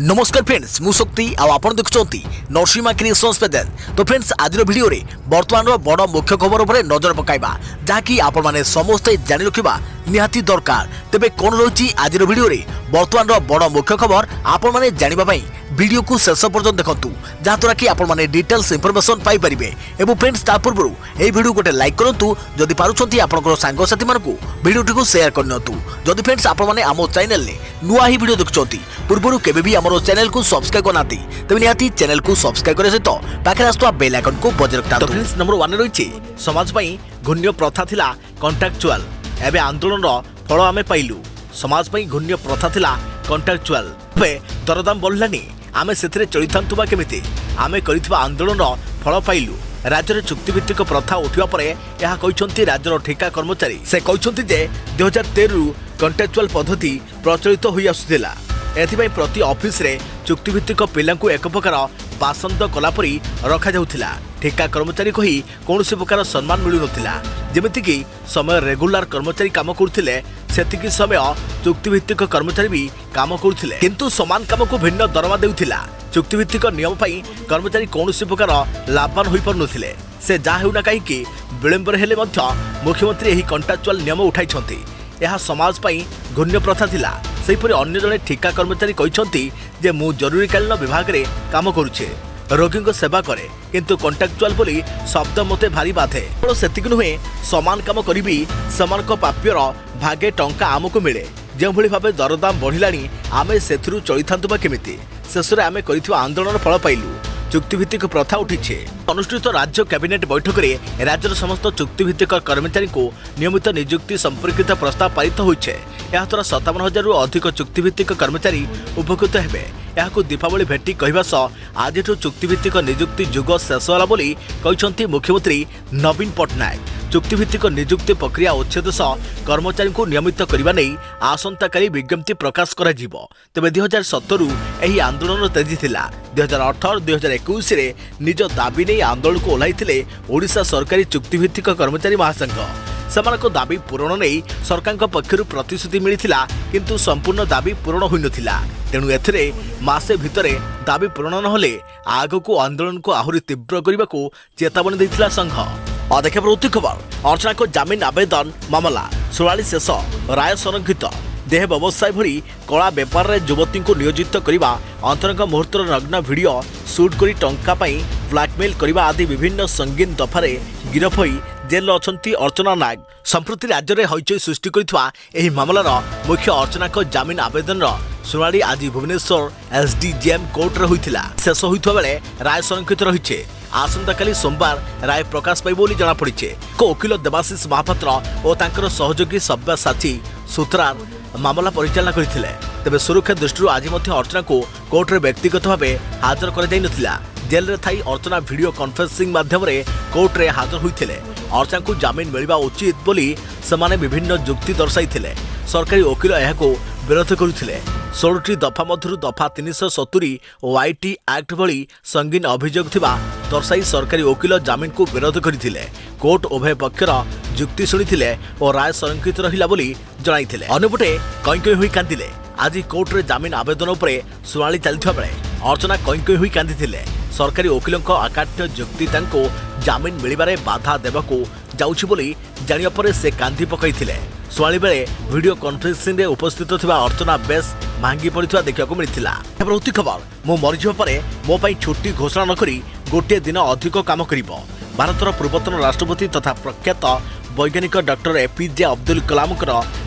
नमस्कार फ्रेंड्स मु शक्ति आपण देखुंत नरसिंहा क्रिएशंस पेजेंट। तो फ्रेंड्स आज वीडियो रे वर्तमान बड़ मुख्य खबर उपर नजर पकाइबा जहाँकि आपण माने समस्ते जानि रखिबा निहाती दरकार। तेबे कोन रही आज वीडियो रे वर्तमान बड़ मुख्य खबर आपण माने जानिबा पई वीडियो को शेष पर्यंत देखंतु जहाँद्वारा कि आपण माने डिटेल्स इनफॉरमेशन पाई परिबे। एवं फ्रेंड्स ता पूर्व ए वीडियो गोटे लाइक करंतु जदि पारुछंती आपनकर सांग साथी मानकु वीडियो टिको शेयर करनतु। जदि फ्रेंड्स आपण माने हमो चैनल ने नुआ ही वीडियो देखुछंती पूर्व केबे भी हमरो चैनल को सब्सक्राइब करनाती तबे निहाती चैनल को सब्सक्राइब करे सहित पाखरे आस्तुआ बेल आइकन को बजाय रखता। तो फ्रेंड्स नंबर 1 रहिछि समाज पई घुण्य प्रथा थिला कॉन्ट्रैक्चुअल एबे आंदोलन रो फल आमे पाइलु। समाज पई घुण्य प्रथा थिला कॉन्ट्रैक्चुअल बे दरदाम बढ़लानी आमे सेथरे चलिथांतु बा केमिति आमे करितबा आंदोलन रो फल पाइलु। राज्य में चुक्तिभित्तिक प्रथा उठा पर यह कहते राज्यर ठेका कर्मचारी से कहते जे 2013 रु कॉन्ट्रैक्चुअल पद्धति प्रचलित हो आसुला। एथिपाई प्रति ऑफिस रे चुक्तिभित्तिक पिला एक प्रकार बासंद कलापरी रखा जाउथिला। ठेका कर्मचारी कही कौन प्रकार सम्मान मिलु नथिला। जेमितिकी समय रेगुलर कर्मचारी काम करथिले सेतिकी समय चुक्तिभित्तिक कर्मचारी भी काम करथिले किंतु समान काम को भिन्न दरमा देउथिला। चुक्तिभित्तिक नियम पाई कर्मचारी कौन प्रकार लाभवान हो पारुनथिले। से जा हेउना कहीं विलंबर हेले मध्य मुख्यमंत्री एही कॉन्ट्रैक्चुअल नियम उठाइछंती। यह समाज पाई घुण्य प्रथा थिला। सेहिपरि अन्य जने ठेका कर्मचारी कहते जे मु जरूरीकालीन विभाग रे काम करुछे रोगी को सेवा करे किंतु कॉन्ट्रैक्चुअल बोली शब्द मते भारी बाधे। केवल सेतिक नुहे समान काम करी समान प्राप्यर भागे टंका आमको मिले। जो भाव दरदाम बढ़िलानी आमे सेथिरु चलिथांतु बा केमिति शेष में आमे करिथिबा आंदोलन फल पाइलु। चुक्तिभित्तिक प्रथा उठिछे। अनुष्ठित राज्य कैबिनेट बैठक में राज्यर समस्त चुक्तिभित्तिक कर्मचारी को नियमित नियुक्ति संपर्कित प्रस्ताव पारित होइछे। या द्वारा 57,000 रु अधिक चुक्तिभित्तिक कर्मचारी उपकृत हेबे। यहाकु दीपावली भेटी कहवा सह आज चुक्तिभित्तिक नियुक्ति जुग शेष होला बोली कहिसंती मुख्यमंत्री नवीन पट्टनायक। चुक्तिभित्तिक नियुक्ति प्रक्रिया उच्छेद सह कर्मचारी को नियमित करने नहीं आसंताकाली विज्ञप्ति प्रकाश करा जिवो। तेबे 2017 रु एही आंदोलन तेजी थिला। 2018-2021 रे निज दाबी नहीं आंदोलन को ओह्लाइथिले ओडिशा सरकारी चुक्तिभित्तिक कर्मचारी महासंघ। सेमानक दाबी पूरण नहीं सरकार पक्षरु प्रतिश्रुति मिलिथिला किंतु संपूर्ण दाबी पूरण होई नथिला। तेणु एथिरे मासे भितरे दाबी पूरण नहले आगको आंदोलन को आहुरी तीव्र करने को चेतावनी दैथिला संघ। अदेखा प्रवृत्ति खबर अर्चना को जामिन आवेदन मामला शुणाणी शेष राय संरक्षित। देह व्यवसाय भली कला बेपार रे युवती को नियोजित करने अंतरंग मुहूर्तर नग्न वीडियो शूट करी टंका पाई ब्लैकमेल करने आदि विभिन्न संगीन दफारे गिरफ होई जेल अछंती अर्चना नाग। संप्रति राज्य में हईचई सृष्टि करथिबा एही मामलार मुख्य अर्चना को जामिन आवेदन शुणाणी आज भुवनेश्वर एसडीजेएम कोर्ट रे होइथिला। शेष होइथबा बेले राय संरक्षित रहिछे। आसंताकाली सोमवार राय प्रकाश पाइब बोली जଣା पड़िछे। वकील देवाशीष महापात्र और तांकर सहयोगी सब्यसाची सूत्रार मामला परिचालना करथिले। तेबे सुरक्षा दृष्टि आज अर्चना को कोर्ट रे व्यक्तिगत भाव हाजर कर जाई नथिला। जेल रे थाई अर्चना वीडियो कॉन्फ्रेंसिंग माध्यम रे कोर्ट रे हाजर होइथिले। अर्चना को जामिन मिलवा उचित बोली समाने विभिन्न जुक्ति दर्शाइथिले। सरकारी वकील एहाको विरोध करुथिले। 16टी दफा मध्यरु दफा 370 और आईटी एक्ट भली संगीन अभियोग थिबा दर्शाई सरकारी वकील जामिन को विरोध करथिले। कोर्ट उभय पक्षर जुक्ति शुणिथिले और राय संरक्षित रहिला बोली जणाइथिले। अन्यपटे कई होई कांदिले। आज कोर्ट रे जामिन आवेदन उपरे शुणाणी चलथिबा बेले अर्चना कई होई कांदिथिले। सरकारी वकीलक अकाट्य जुक्ति तांको जामिन मिलिबारे बाधा देबाको जाउछि बोली जानिया परे से कांदी पकाइथिले। शुणाणी बेले वीडियो कॉन्फ्रेंसिंग रे उपस्थित थिबा अर्चना बेस भांगी पड़िथिबा देखिବାକୁ मिलिथिला। प्रवृत्ति खबर मो मरिजिबा परे मो पई छुट्टी घोषणा न करी गोटे दिन अधिक काम करिवो। भारतर पूर्वतन राष्ट्रपति तथा प्रख्यात वैज्ञानिक डॉक्टर एपीजे अब्दुल कलाम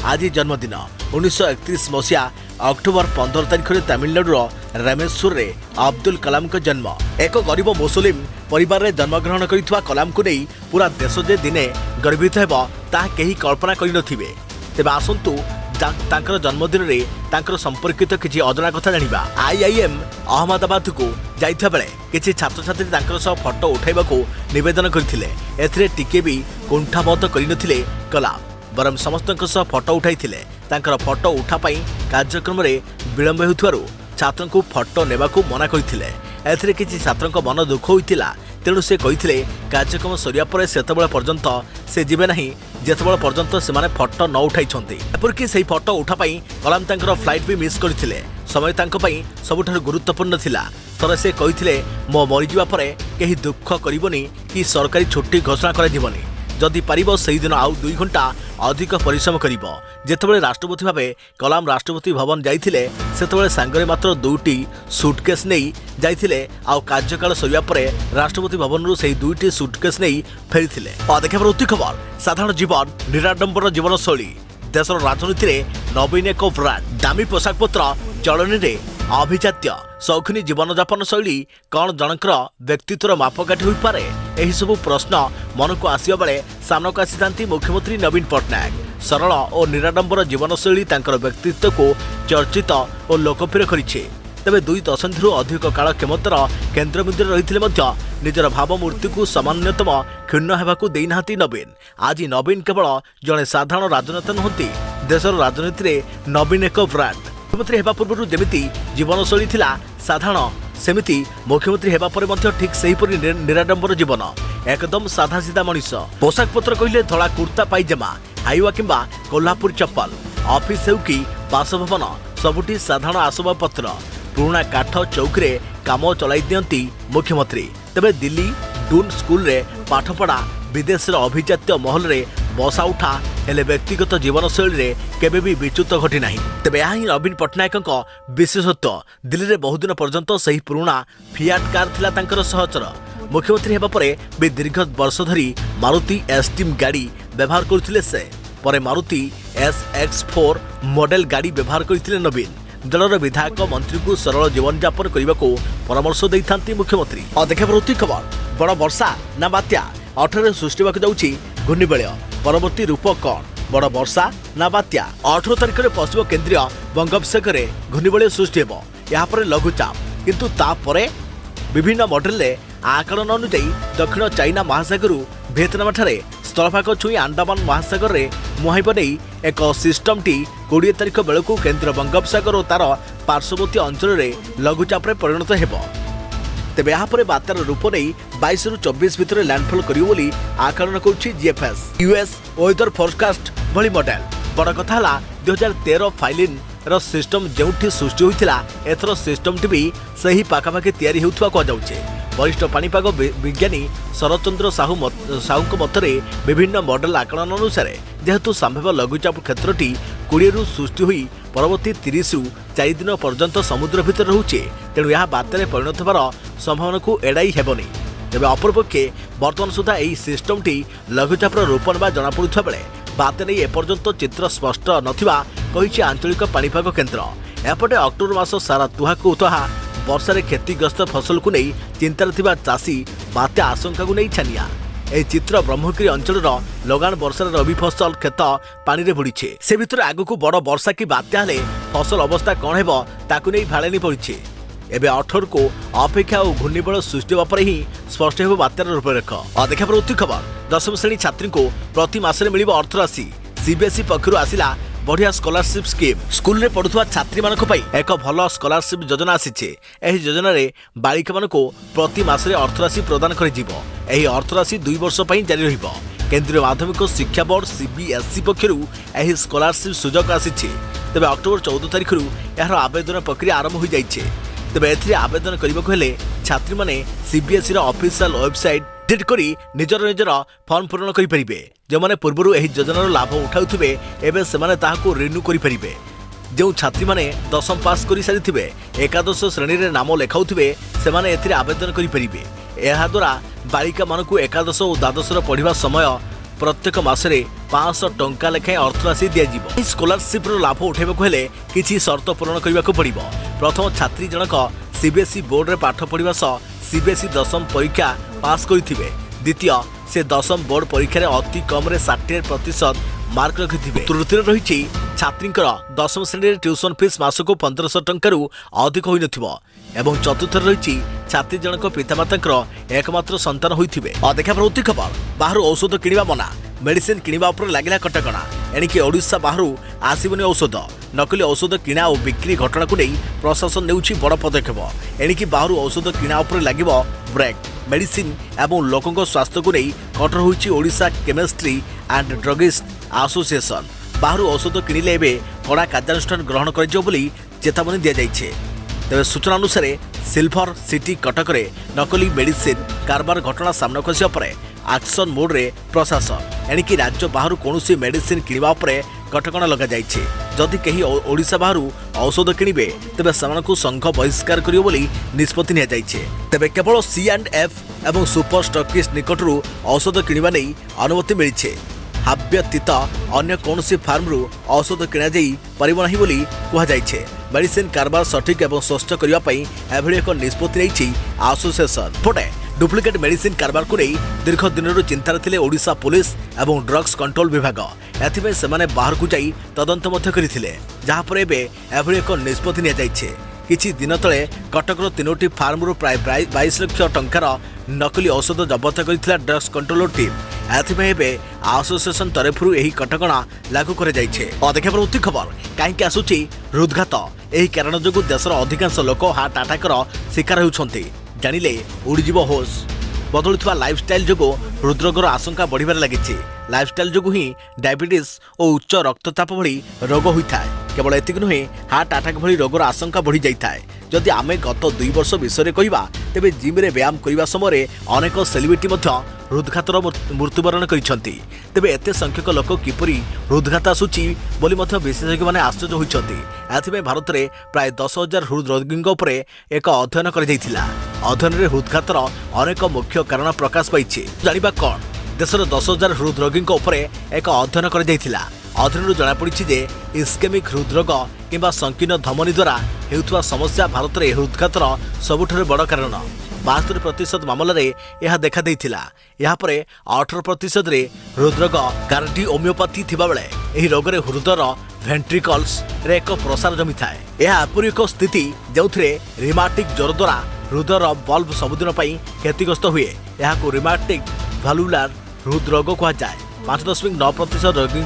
आज जन्मदिन। 1931 मसीहा अक्टोबर 15 तारिख में तमिलनाडुर रामेश्वर रे अब्दुल कलाम का जन्म। एक गरीब मुस्लिम परिवार रे जन्मग्रहण करिथुवा कलाम को नहीं पूरा देश जे दिने गर्वित हेबो ता केही कल्पना करि नथिबे। तेबे आसंतु तांकर जन्मदिन रे तांकर संपर्कित किछि अजଣା कथा जानिबा। आईआईएम अहमदाबाद को जाइथा बेले किछि छात्र छात्री तांकर सह फोटो उठाइबाको निवेदन करथिले। एथिरे टिके भी कुंठाबोध करि नथिले कलाम बरम समस्तक सह फोटो उठाइथिले। तांकर फोटो उठा पाई कार्यक्रम रे विलंब हेउथारु छात्रन को फोटो नेबाको मना करथिले। एथिरे किछि छात्रन को मन दुख होइतिला। तेणु से कही कार्यक्रम सरिया पर सेतबेला पर्यंत से जीवे नहीं जेतबेला पर्यंत से माने फोटो न उठाई एपरिक से फोटो उठापाई कलाम तांकर फ्लाइट भी मिस करथिले। समय तांको पई सबुठारु गुरुत्वपूर्ण थिला। थरे से कहिथिले मो मरिजिबा परे केही दुख करिवनी कि सरकारी छुट्टी घोषणा करा जिवनी। जदि पारिबो सेही दिन आउ 2 घंटा अधिक परिश्रम करिबो। जेतेबेले राष्ट्रपति भाबे कलाम राष्ट्रपति भवन जाइथिले सेतेबेले सांगरे मात्र 2टी सुटकेस नेई जाइथिले। आउ कार्यकाल सरिया परे राष्ट्रपति भवन रु सेही 2टी सुटकेस नेई फेरिथिले। देखा प्रति खबर साधारण जीवन निराडंबर जीवन शैली देशर राजनीति रे नवीन एक ब्रांड दामी पोशाक पत्र चलनी रे अभिजात्य शौखिनी जीवन यापन शैली कौन जनकर व्यक्तित्वर मापकाठी हो पारे। एही सबु प्रश्न मन को आसिया बेले सामना आसी मुख्यमंत्री नवीन पट्टनायक। सरल और निराडंबर जीवनशैली तांकर व्यक्तित्व को चर्चित और लोकप्रिय करिछे। तेबे 2 दशंधि अधिक काल क्षमतार केन्द्रबिंदु रही निजर भावमूर्ति को सामान्यतम क्षुण्ण होगाकू देना नवीन। आज नवीन केवल जड़े साधारण राजनेता नुहति देशर राजनीति रे नवीन एक ब्रांड। मुख्यमंत्री हेबा पूर्व जेमिति जीवनशैली थिला साधारण सेमिति मुख्यमंत्री हेबा परे मध्य ठीक सेहीपरि निराडंबर जीवन एकदम साधा सीधा मनीष। पोशाक पत्र कहले धड़ा कुर्ता पाइजामा हाइवा किंबा कोल्हापुर चप्पल ऑफिस हेउ कि बासभवन सबुठी साधारण आसबाब पत्र पुराना काठ चौकी काम चलाई दियंती मुख्यमंत्री। तेबे दिल्ली डून स्कूल रे पाठपढ़ा विदेश अभिजात्य महल रे बसा उठा हेले व्यक्तिगत जीवनशैली रे केबे भी विच्युत घटी नाही। तेबे यही नवीन पट्टनायक विशेषत्व दिल्ली रे बहुदिन पर्यंत सही पुराना फियाट कार थिला तांकर सहचर। मुख्यमंत्री हेबा परे भी दीर्घ वर्ष धरी मारुति एस्टीम गाड़ी व्यवहार करथिले से परे मारुति SX4 मॉडल गाड़ी व्यवहार करथिले नवीन। दलर विधायक मंत्री को सरल जीवन यापन करने को परामर्श देते मुख्यमंत्री। देखा प्रति खबर बड़ वर्षा ना बात्या 18 सृष्टि होगा जाऊँगी घूर्णिबलय परवर्ती रूप कौन बड़ वर्षा ना बात्या 18 तारिख में पश्चिम केन्द्रीय बंगोपसागर घूर्णिबलय सृष्टि हो यहाँ लघुचाप किंतु तापरे विभिन्न मॉडल आकलन अनुଯାयी दक्षिण चाइना महासागर ଭିएतनाम ठारे स्थलभाग छुई अंडमान महासागर में मुहाइब नहीं एक सिस्टम टी 20 तारिख बेलू केन्द्र बंगोपसागर और तार पार्श्ववर्ती अंचल में लघुचाप परिणत हो। तेबे यहाँ पर बात्यार रूप नहीं 22 ରୁ 24 भितर लैंडफॉल करियो बोली आकलन करुछि जीएफएस यूएस वेदर फोरकास्ट भली मॉडल। बड़ कथा 2013 फाइलिन रो सिस्टम जोठी सृष्टि होइतिला एथरो सिस्टम टी भी सही पाखापाखि तैयारी होउथवा को जाउछे। वरिष्ठ पाणीपाग विज्ञानी शरतचंद्र साहू मतरे विभिन्न मॉडल आकलन अनुसार जेहेतु संभाव्य लघुचाप क्षेत्रटी 20 ରୁ सृष्टि हुई परवर्ती 30 ରୁ 4 दिन पर्यंत समुद्र भितर रहुचे तेणु यह बात्यारे परिणत होबार संभावना को एड़ाई हेबनी। तेबे अपरपक्षे वर्तमान सुधा यही सिस्टम टी लघुचापर रूप नेबा जना पड़ुथबा बेले बात्या नहीं एपर्यंत चित्र स्पष्ट नथिबा कहिछि आंचलिक पाणीपाग केन्द्र। एपटे अक्टोबर मास सारा तुहाकू तुहा वर्षारे क्षतिग्रस्त फसल को नहीं चिंतार थिबा चाषी बात्या आशंका को नहीं छानिया। ए चित्र ब्रह्मगिरी अंचल लगान वर्षार रबी फसल खेत पानी रे बुड़ीछे से भितर आगकू बड़ वर्षा की बात्या हेले फसल अवस्था कौन हेबो ताकू नहीं भाड़ेनी पड़ीछे। एबे 18 को अपेक्षा और घूर्णिबलय सृष्टि होगा पर ही स्पष्ट हो बात्यार रूपरेख। देखा प्रति खबर 10वीं श्रेणी छात्री को प्रति मासरे मिलिबो अर्थराशि। सीबीएसई पक्षरु आसिला बढ़िया स्कॉलरशिप स्कीम। स्कूल रे पढ़ुवा छात्री मानक पई एक भल स्कॉलरशिप योजना आसीचे। एही योजना रे बालिका मानको प्रति मासरे अर्थराशि प्रदान करि जिवो। एही अर्थराशि 2 वर्ष पई जारी रहिबो। केंद्रीय माध्यमिक शिक्षा बोर्ड सीबीएसई पक्षरु एही स्कॉलरशिप सुजोग आसीचे। तेबे अक्टोबर 14 तारिख रु यार आवेदन प्रक्रिया आरंभ हो जाइछे। तेबे एथिरे आवेदन करिबाकू हेले छात्री माने सीबीएसई रो ऑफिशियल वेबसाइट विजिट करी निजर फॉर्म पूरण करि परिबे। जो माने पूर्वरु एही योजनार लाभ उठाउथिबे एबे सेमाने ताहाको रिन्यू करि परिबे। जो छात्री माने 10वीं पास करि सारिथिबे एकादश श्रेणी रे नाम लेखाउथिबे सेमाने एथिरे आवेदन करि परिबे। एहा द्वारा बालिका मानकू एकादश और द्वादश पढ़िबा समय प्रत्येक मासरे 500 टंका लेखाएं अर्थराशि दियाजिबो। स्कॉलरशिप रो लाभ उठाइबाकू हेले किछि शर्त पूरण करिबाकू पड़िबो। प्रथम छात्री जनक सीबीएसई बोर्ड रे पाठ पढ़िबा सह सीबीएसई 10वीं परीक्षा पास करिथिबे। द्वितीय से 10वीं बोर्ड परीक्षा रे अति कम रे 60% मार्क रखिथिबे। तृतीय रहिछि छात्रींकर 10वीं श्रेणी रे ट्यूशन फीस मासको 1500 टंका रु अधिक होई नथिबो। एवं चतुर्थ रहिछि छात्री जनक पितामातांकर एकमात्र संतान होइथिबे। देखा प्रति खबर बाहर औषध किनिबा मना मेडिसिन किनिबा उपर लागिला कटकणा। एणिके ओडिशा बाहर आसीबनी औषध नकली औषध किणा और बिक्री घटना को नहीं प्रशासन नेउछि बड़ पदक्षेप। एणिके बाहर औषध किणा उपर लागिबो ब्रेक मेडिसिन एवं लोकंक स्वास्थ्य को नहीं कठोर होइछि Odisha chemistry and druggist association. बाहर औषध किणिले एबे कड़ा कार्यानुष्ठान ग्रहण करिजो बोली चेतावनी दि जाइए। तेज सूचना अनुसार सिल्भर सिटी कटक नकली मेडिसिन कारबार घटना सामना आसिया पर एक्शन मोड्रे प्रशासन एणिकी राज्य बाहर कौन मेडिसिन किणवा कटकणा लग जाइए। जदि कहीं ओडिशा बाहर औषध किणवे तेज से संघ बहिष्कार करियो निष्पत्ति नि जाइए। तेज केवल C&F एवं सुपर स्टॉकिस्ट निकटरू औषध किणवा नहीं अनुमति मिली हाव्यतीत अन्य कौन फार्मरू औषध किणा पारिब नहीं बोली कहुई। मेडिसिन कारबार सठिक एवं स्पष्ट करने एभली एक निष्पत्ति नहीं एसोसिएशन। पटे डुप्लिकेट मेडिसिन कारबार को नहीं दीर्घ दिन चिंतार थे ओडिशा पुलिस एवं ड्रग्स कंट्रोल विभाग। एथिपाई सेमाने बाहर को जाई तदंत मध्य करथिले, जहाँ पर एबे एभली एक निष्पत्ति नि जाइछे। किछि दिन तले कटकर 3टी फार्मरू प्राय 22 लाख टंकार नकली औषध जबत करथिला ड्रग्स कंट्रोल टीम। एथिपाई एबे एसोसिएशन तरफरु एही कटकणा लागू करे जाइछे। देखा परवर्ती खबर कहीं आसुची हृदघात। एही कारण जोगु देशर अधिकांश लोक हार्ट अटैकर शिकार होउछन्ति। जानिले उड़ीजीव होश। बदलुवा लाइफस्टाइल जोगु हृदरोगर आशंका बढ़िबार लागिछि। लाइफस्टाइल जोगु ही डायबिटीज और उच्च रक्तचाप भली रोग होता है। केवल एतिक नुहे हार्ट अटैक भली रोगर आशंका बढ़ी जाता है। जदि आमे गत 2 वर्ष विषय कहवा तेबे जिम रे व्यायाम करने समय अनेक सेलिब्रिटी हृदघातर मृत्युवरण करछन्ति। तेबे एते संख्यक लोक किपरि हृदघात आसुची बोली विशेषज्ञ माने आश्चर्य होइछन्ति। एथिमे भारत में प्राय 10,000 हृदरोगींग उपरे एक अध्ययन कर जाइथिला। अध्ययन रे हृदघातर अनेक मुख्य कारण प्रकाश पाइछि। जानिबा कोन देशर 10,000 हृदरोगींग उपरे एक अध्ययन कर जाइथिला। अध्ययन जनापड़ी जे इस्केमिक हृदरोग किंबा संकीर्ण धमनी द्वारा हेउथुवा समस्या भारत में हृदघातर सबुठारु बड़ कारण। 72% मामलें यह देखा देइथिला। यहाँ पर 18% रे हृदरोग कार्डियोमियोपैथी थिबा बेले एही रोग रे हृदयर वेंट्रिकल्स रे एक प्रसार जमी थाए। यह एपरि एक स्थिति जोंथरे रिमाटिक ज्वर द्वारा हृदयर बल्ब सबुदिन पई क्षतिग्रस्त हुए। यहाको रिमाटिक भालुलार हृदरोग कहा जाए। 5.9% रोगी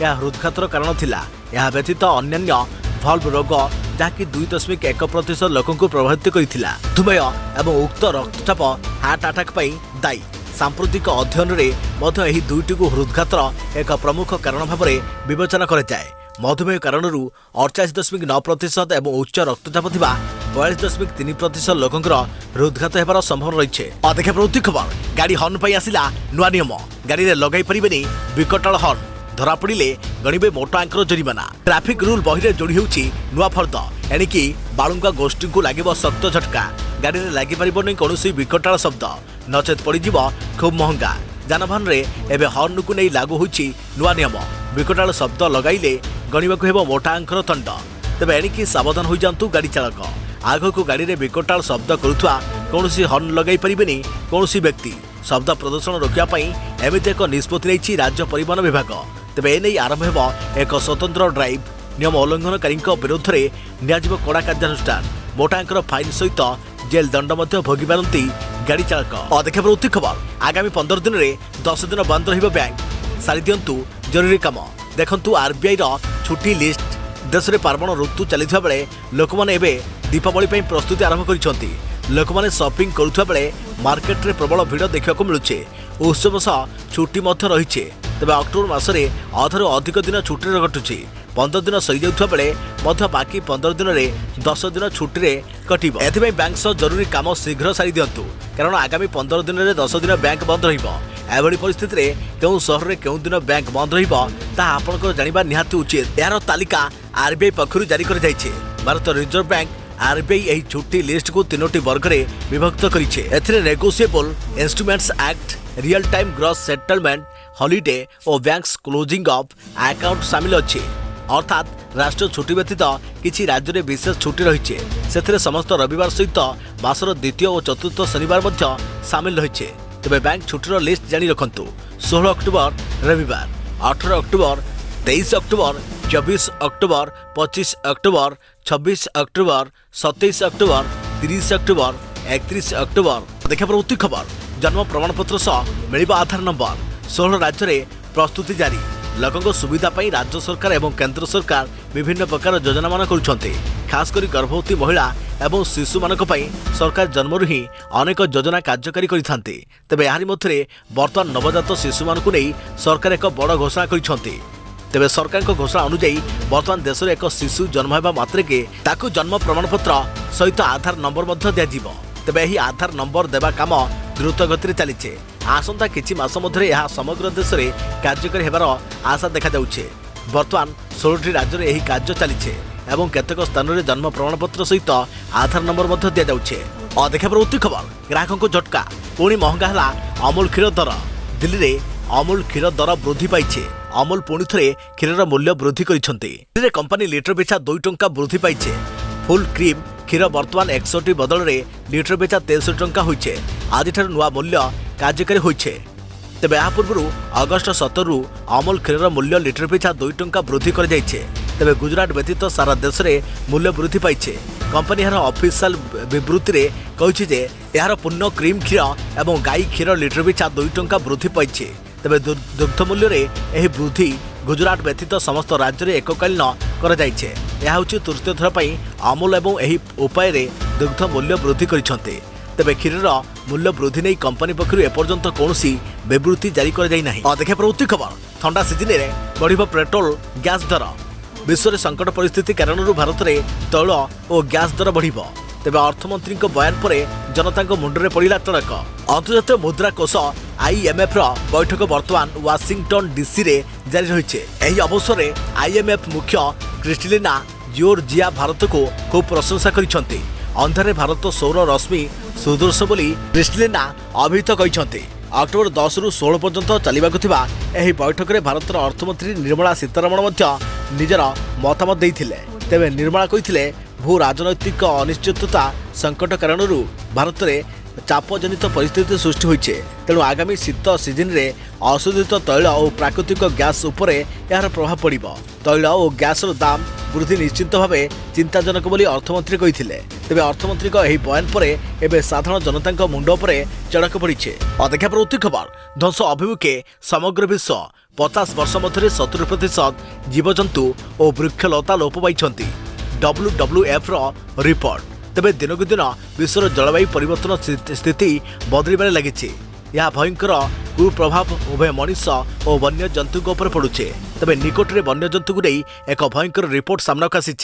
यह हृदघातर कारण थिला। यह व्यतीत अन्य भल्व रोग जहाँकि 2.1% लोक प्रभावित करथिला। धूमय एवं उक्त रक्तचाप हार्ट अटैक पई दायी। सांप्रतिक अध्ययन में यही दुईटी को हृदघातर एक प्रमुख कारण भाव में विवेचना कराए। मधुमेह कारण 88.9% एवं उच्च रक्तचाप थिबा 42.3% लोकंकर हृदघात होबार संभावना रही है। देखा प्रवृत्ति खबर गाड़ी हर्न पर आसिला नुआ नियम। गाड़ी में लगे पारे विकटाल हर्न धरा पड़े गणिबे मोटा आंकर जरिमाना। ट्राफिक रूल बही में जोड़ी होउछि नुआ फर्द। एणिकी बालुंगा गोष्ठी को लगे सख्त झटका। गाड़ी में लगी पार कौन विकटाल शब्द नचेत पड़ खूब महंगा। जानवाहन में एवं हर्न को नहीं लागू होइछि नुआ नियम। विकटाल शब्द लगाइले गणिबाकु हेबो मोटा आंकर दंड। तेबे एणिकी सावधान हो जातु गाड़ी चालक। आग को गाड़ी में विकटाल शब्द करुवा कौन हर्न लगे पारे कौन व्यक्ति। शब्द प्रदूषण रोकने एमती एक निष्पत्ति नहीं राज्य परिवहन विभाग। तेबे एने आरंभ हो एक स्वतंत्र ड्राइव। नियम उल्लंघनकारी विरुद्ध में नियाजिब कड़ा कार्यानुष्ठान। मोटा आंकर फाइन सहित जेल दंड भोगी पारती गाड़ी चालक। देखा प्रवृत्ति खबर आगामी 15 दिन में 10 दिन बंद रहिबो बैंक। सारी दिंतु जरूरी काम। देखंतु आरबीआई छुट्टी लिस्ट। देश में पार्वण ऋतु चलता बेले लोक मैंने दीपावली प्रस्तुति आरंभ करिसेंति। लोक मैंने शॉपिंग करुवा बेले मार्केट रे प्रबल भीड़ देखा मिलुचे। उत्सव सह छुट्टी रही। तेज अक्टोबर मासरे अधारू अधिक दिन छुट्टी कटुची। 15 दिन सरी जाउथबा बेले बाकी 15 दिन में 10 दिन छुट्टी कटिब। एथिपाई बैंक सह जरूरी काम शीघ्र सारी दिंतु कारण आगामी 15 दिन में 10 दिन बैंक बंद रहिबो। एभली परिस्थिति रे केउ शहर रे केउ दिन बैंक बंद रहिबो ता आपनकर जानिबा निहाती उचित। यार तालिका आरबीआई पक्षरु जारी कर जाइछे। भारत रिजर्व बैंक आरबीआई यही छुट्टी लिस्ट को 3टी वर्ग में विभक्त करिछे। एथिरे negotiable instruments act, real time gross settlement, holiday और बैंक्स क्लोजिंग ऑफ अकाउंट शामिल अच्छे। अर्थात राष्ट्रीय छुट्टी व्यतीत किसी राज्य में विशेष छुट्टी रही है। समस्त रविवार सहित मासर द्वितीय और चतुर्थ शनिवार सामिल रही है। तेज बैंक छुट्टीर लिस्ट जारी रखु। 16 अक्टोबर रविवार, 18 October, 23 October, 24 October, 25 October, 26 October, 27 October, 30 October, 31 October. देखा प्रवृत्ति खबर जन्म प्रमाणपत्र सह मिल आधार नंबर। 16 राज्य में प्रस्तुति जारी। लोकों सुविधा पाई राज्य सरकार एवं केंद्र सरकार विभिन्न प्रकार योजना मान करुछन्ते। खासकर गर्भवती महिला एवं शिशु मानक पई सरकार जन्मरु ही अनेक योजना कार्यकारी करिथान्ते। तेबे यारि मध्यरे वर्तमान नवजात शिशु मानकु नै सरकार एक बड़ घोषणा करिछन्ते। तेबे सरकार घोषणा अनुଯାयी वर्तमान देश में एक शिशु जन्म होगा मात्रे ताकू जन्म प्रमाणपत्र सहित आधार नंबर दिज्व। तेबे यही आधार नंबर देवा काम द्रुत गति चली आसंता किछि मास मध्य यह समग्र देश में कार्यकारी होबार आशा देखा जाउछे। वर्तमान 16टी राज्य में यही कार्य चली एवं केतक स्थान में जन्म प्रमाणपत्र सहित आधार नंबर दि जाउछे। देखा प्रवृत्ति खबर ग्राहकों को झटका पुणी महंगा है अमूल क्षीर दर। दिल्ली में अमूल क्षीर दर वृद्धि पाई। अमूल पुणी थे क्षीर मूल्य वृद्धि कर कंपनी लिटर पिछा 2 टंका वृद्धि पाई। फुल क्रीम क्षीर बर्तमान 61 बदल में लिटर पिछा 63 टंका होइछे। आज नुआ मूल्य कार्यकारी होइछे। तेबे या पूर्व अगस्ट 17 रु अमूल क्षीर मूल्य लिटर पिछा 2 टंका वृद्धि कर जाइछे। तेबे गुजरात व्यतीत सारा देश में मूल्य वृद्धि पाई। कंपनी यार ऑफिशियल विवृत्ति में कही जे यार पूर्ण क्रीम क्षीर एवं गाई क्षीर लिटर पिछा 2 टंका वृद्धि पाई। तेबे दुग्ध मूल्य में यह वृद्धि गुजरात व्यतीत समस्त राज्य में एककालीन कर तृतीय थर पर अमूल एवं यही उपाय दुग्ध मूल्य वृद्धि करछन्ते। तेबे क्षीर मूल्य वृद्धि नहीं कंपनी पक्षर एपर्यंत कौन विवृत्ति जारी कर जाई नाही। देखा प्रवृत्ति खबर ठंडा सीजन में बढ़ पेट्रोल गैस दर। विश्व में संकट परिस्थिति कारण भारत में तैल और गैस दर बढ़। तेबे अर्थमंत्री बयान पर जनता मुंडे पड़ा टड़क। अंतर्जातीय मुद्रा कोष IMF बैठक वर्तमान वाशिंगटन DC रे जारी रही। यही अवसर में IMF मुख्य क्रिस्टलिना जियोर्जिया भारत को खूब प्रशंसा करिसेंती। अंधारे भारत सौर रश्मि सुदर्श बोली क्रिस्टलिना अभिहित कहिसेंती। अक्टोबर 10 रु 16 पर्यंत चलिबाकु थिबा एही बैठक में भारत अर्थमंत्री निर्मला सीतारमण निजर मतामत देइथिले। तेबे निर्मला कहिथिले भू राजनैतिक अनिश्चितता संकट कारण भारत में चापजनित परिस्थिति सृष्टि होइछे। तेणु आगामी शीत सीजन रे अशोधित तैल और प्राकृतिक गैस उपरे यार प्रभाव पड़िबो। तैल और गैस दाम वृद्धि निश्चित भाव चिंताजनक बोली अर्थमंत्री कहिथिले। तेबे अर्थमंत्री एही बयान पर एबे साधारण जनता मुंड उपरे चढ़क पड़िछे। देखा प्रवृत्ति खबर ध्वंस अभिमुखे समग्र विश्व 50 वर्ष मध्य 70% जीवजंतु और वृक्षलता लोप पाइछन्ति। WWF report. तेबे दिनकु दिन विश्वर जलवायु परिवर्तन स्थिति बदलिबार लगी। यह भयंकर कुप्रभाव उभय मनीष और वन्य जंतु उपर पड़ुछे। तेबे निकटरे वन्य जंतु को नहीं एक भयंकर रिपोर्ट सामना आसी।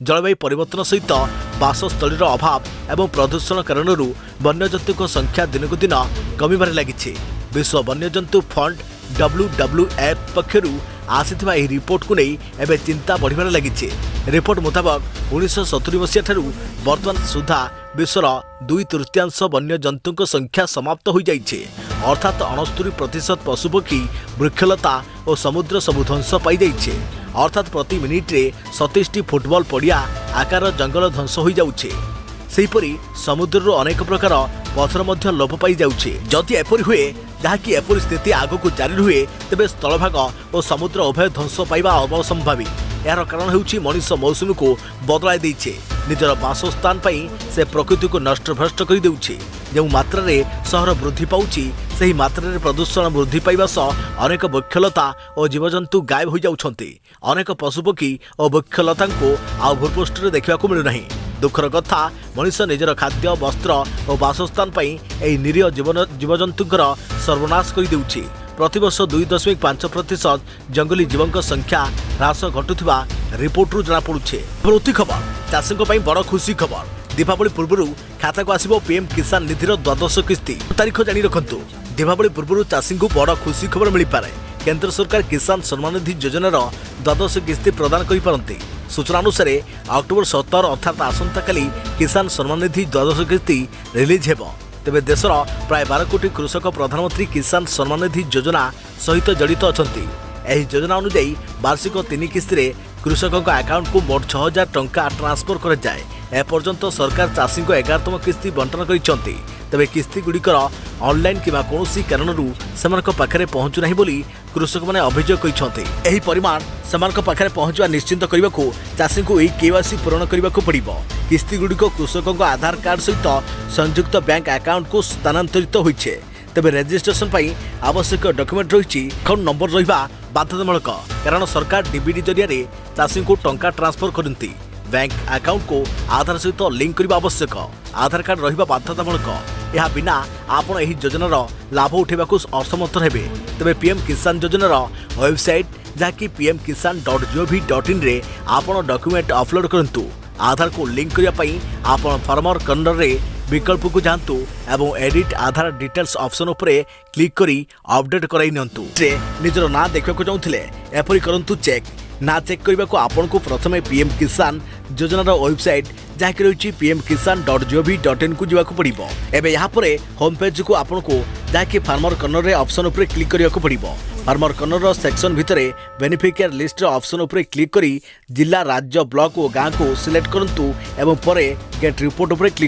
जलवायु परिवर्तन सहित बासस्थलीर अभाव एवं प्रदूषण कारण वन्य जंतु संख्या दिनकु दिन कमिबार लगी। विश्व वन्यजंतु फंड WWF पक्षर आसीथिबा एही रिपोर्ट को नहीं एबे चिंता बढ़िबार लगी। रिपोर्ट मुताबक 1970 मसीहा ठारू वर्तमान सुधा विश्वर 2/3 वन्य जंतु संख्या समाप्त हो जाइछे। अर्थात 69% पशुपक्षी वृक्षलता और समुद्र सबु ध्वंस पाई जाइछे। अर्थात प्रति मिनिट रे 27 फुटबॉल पड़िया आकार जंगल ध्वंस हो जाउछे। सेहीपरि समुद्र अनेक प्रकार पथर मध्य लोप पाई जाउछे। जदि एपरि हुए जहाँकि एपरि स्थिति आगक जारी रुहे तेबे स्थलभाग और समुद्र उभय ध्वंस पाइबा असंभावी। यार कारण हेउछि मनीष मौसम को बदलाई देइछे। निजर बासस्थान पाई से प्रकृति को नष्ट भ्रष्ट कर देउछे। जो मात्रा रे सहर वृद्धि पाउछि सही मात्रा रे प्रदूषण वृद्धि पाइबा सह अनेक वृक्षलता और जीवजंतु गायब हो जाउछन्ति। अनेक पशुपक्षी और वृक्षलता को आ भूपृष्ठ रे देखिबाकू मिलु नाही। दुखर कथा मनीष निजर खाद्य वस्त्र और बासस्थान पाई एही निरीह जीवजंतुंकर सर्वनाश कर देउछि। प्रतिवर्ष 2.5% जंगली जीवों संख्या ह्रास घटुवा रिपोर्ट जना पड़ुछे। प्रवृत्ति खबर चाषी बड़ खुशी खबर। दीपावली पूर्व खाता को आसिबो पीएम किसान निधिर 12 किस्ती। तारीख जानी रखंतु। दीपावली पूर्व चाषी को बड़ खुशी खबर मिल पारे। केंद्र सरकार किसान सम्मान निधि योजनार 12 किस्ती प्रदान कर पारती। सूचना अनुसार अक्टोबर 17 अर्थात आसंता काली किसान सम्मान निधि 12 किस्ती रिलीज हेबो। तेबे देशर प्राय 12 कोटी कृषक प्रधानमंत्री किसान सम्मान निधि योजना सहित जड़ित अछंती। एही योजना अनुसार वार्षिक 3 किस्ती कृषकों अकाउंट को मोट 6000 टंका ट्रांसफर कर जाए। एपर्यंत सरकार चाषी को 11तम किस्ती बंटन करिसेंती। तेबे किस्ती गुड़िकर ऑनलाइन किबा कोनोसी कारणरू सेमानक पाखरे पहुंचु नाही बोली कृषक माने अभियोग करिसेंती। एही परिमाण सेमानक पाखरे पहुंचवा निश्चित करबाकू चाषी को एही केवाईसी पूर्ण करबाकू पड़िबो। किस्ती गुड़िक कृषकों आधार कार्ड सहित संयुक्त बैंक अकाउंट को स्थानांतरित होइछे। तेबे रजिस्ट्रेशन पाई आवश्यक डॉक्यूमेंट रही अकाउंट नंबर रहिबा बाध्यतामूलक। कारण सरकार डीबीडी जरिया चाषी को टंका ट्रांसफर करती। बैंक अकाउंट को आधार सहित लिंक करने आवश्यक। आधार कार्ड रहिबा बाध्यतामूलक। यह बिना आपण एही योजनार लाभ उठाइबाकू असमर्थ हेबे। तेबे पीएम किसान योजनार वेबसाइट जहाँकि pmkisan.gov.in रे आपण डॉक्यूमेंट अपलोड करंतु। आधार को लिंक करिया पई आपण फार्मर कर्नर रे विकल्प को जानतु एवं एडिट आधार डिटेल्स ऑप्शन उपरे क्लिक करी अपडेट कराई नियंतु। से निजर ना देखा को चाहूथिले एपरि करंतु चेक ना चेक करबा को आपण को प्रथमे पीएम किसान योजना रो वेबसाइट जहाँकि रही pmkisan.gov.in को जीवा को पड़िबो। एबे यहाँ परे होम पेज को आपण को जहाँकि फार्मर कर्नर रे ऑप्शन उपरे क्लिक करिया को पड़िबो। फार्मर कर्नर रो सेक्शन भितरे बेनिफिशियरी लिस्ट रो ऑप्शन उपरे क्लिक करी जिला राज्य ब्लॉक और गाँव को सिलेक्ट करंतु एवं परे गेट रिपोर्ट उपरे क्लिक